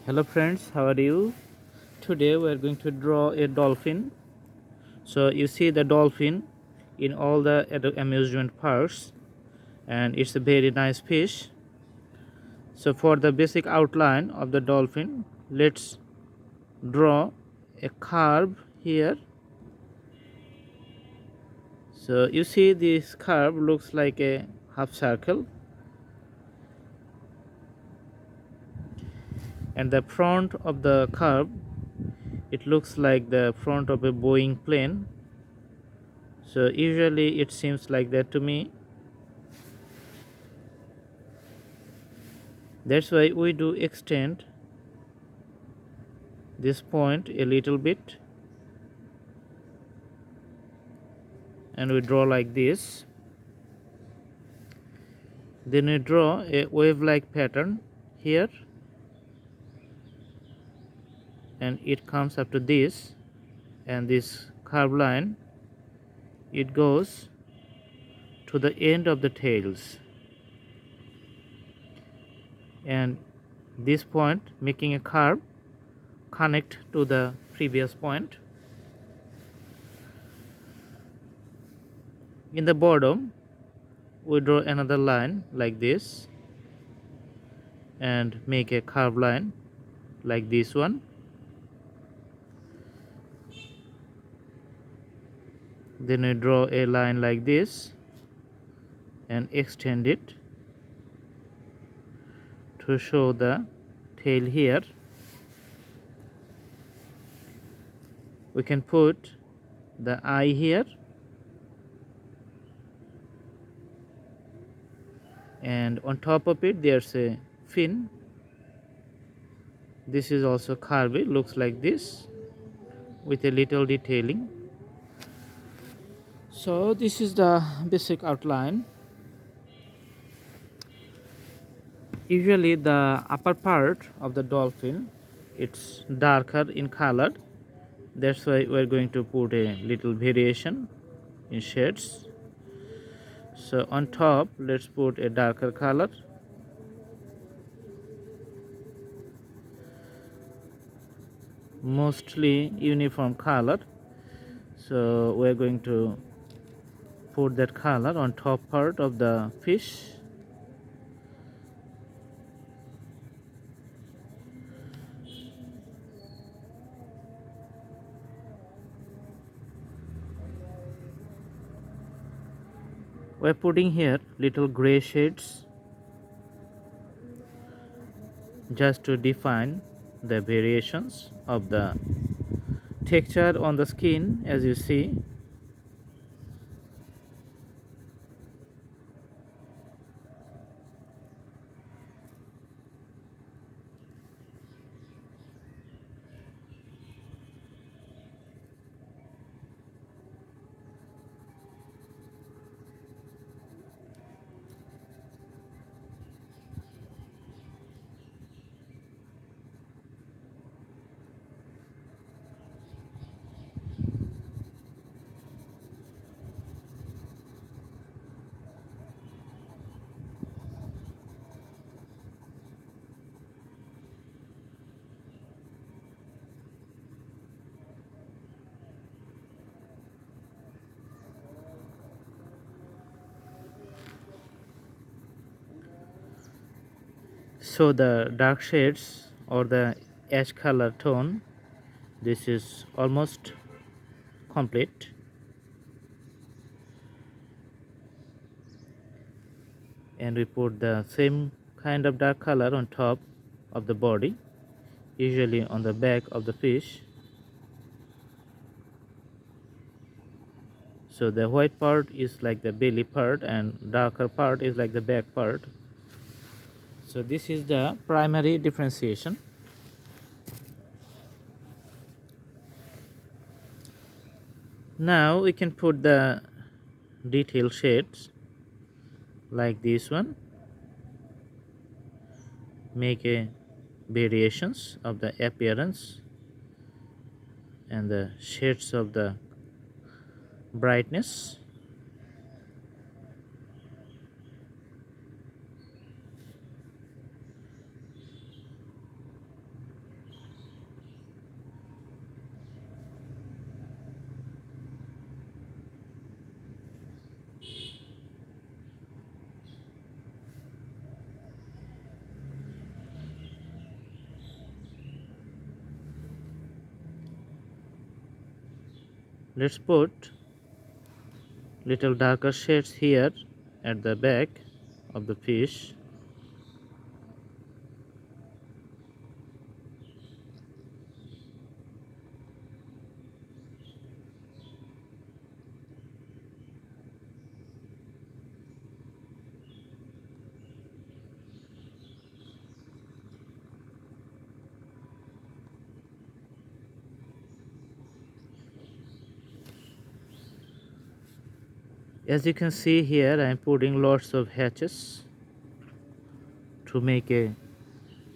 Hello friends, how are you? Today we are going to draw a dolphin. So you see the dolphin in all the amusement parks, and it's a very nice fish. So for the basic outline of the dolphin, let's draw a curve here. So you see this curve looks like a half circle, and the front of the curve, it looks like the front of a Boeing plane. So usually it seems like that to me. That's why we do extend this point a little bit, and we draw like this. Then we draw a wave like pattern here, and it comes up to this, and this curved line, it goes to the end of the tails, and this point making a curve connect to the previous point. In the bottom we draw another line like this and make a curved line like this one. Then we draw a line like this and extend it to show the tail here. We can put the eye here, and on top of it there's a fin. This is also curvy, looks like this with a little detailing. So this is the basic outline. Usually the upper part of the dolphin, it's darker in color. That's why we're going to put a little variation in shades. So on top let's put a darker color, mostly uniform color. So we're going to put that color on top part of the fish. We're putting here little gray shades just to define the variations of the texture on the skin. As you see, so the dark shades or the ash color tone, this is almost complete. And we put the same kind of dark color on top of the body, usually on the back of the fish. So the white part is like the belly part and darker part is like the back part. So this is the primary differentiation. Now we can put the detail shades like this one, make a variations of the appearance and the shades of the brightness. Let's put little darker shades here at the back of the fish. As you can see here, I am putting lots of hatches to make a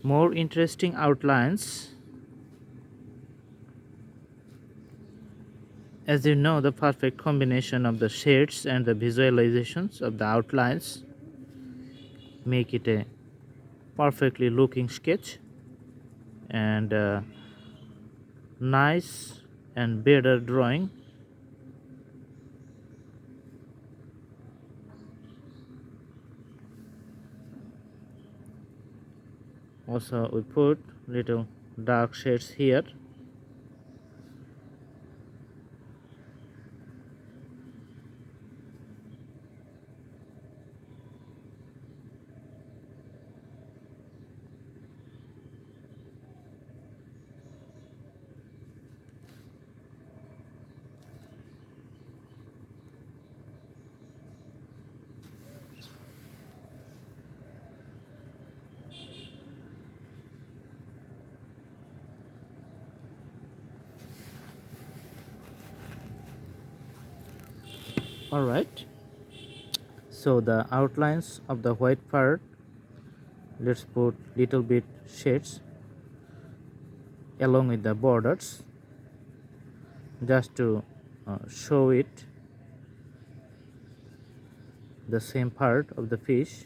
more interesting outlines. As you know, the perfect combination of the shades and the visualizations of the outlines make it a perfectly looking sketch and nice and better drawing. Also, we put little dark shades here. Alright, so the outlines of the white part, let's put little bit shades along with the borders just to show it the same part of the fish.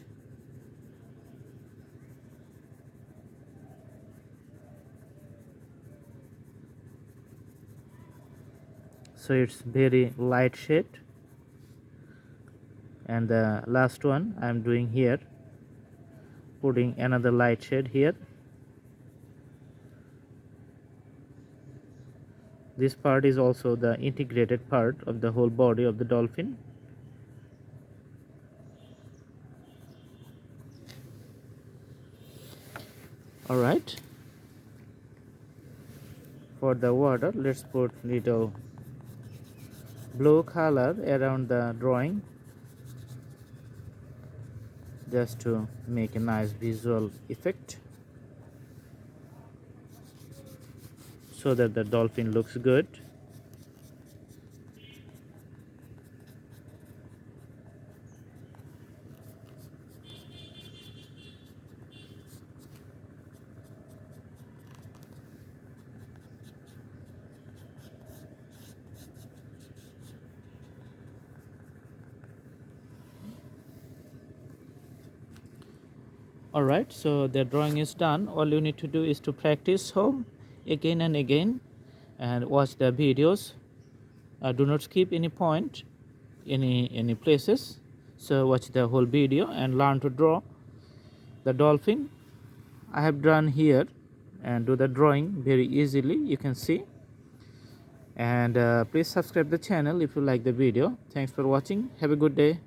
So it's very light shade, and the last one I'm doing here, putting another light shade here. This part is also the integrated part of the whole body of the dolphin. Alright, for the water, let's put little blue color around the drawing just to make a nice visual effect so that the dolphin looks good. Alright, so the drawing is done. All you need to do is to practice home again and again and watch the videos. Do not skip any point, any places. So watch the whole video and learn to draw the dolphin. I have drawn here and do the drawing very easily, you can see. And please subscribe the channel if you like the video. Thanks for watching. Have a good day.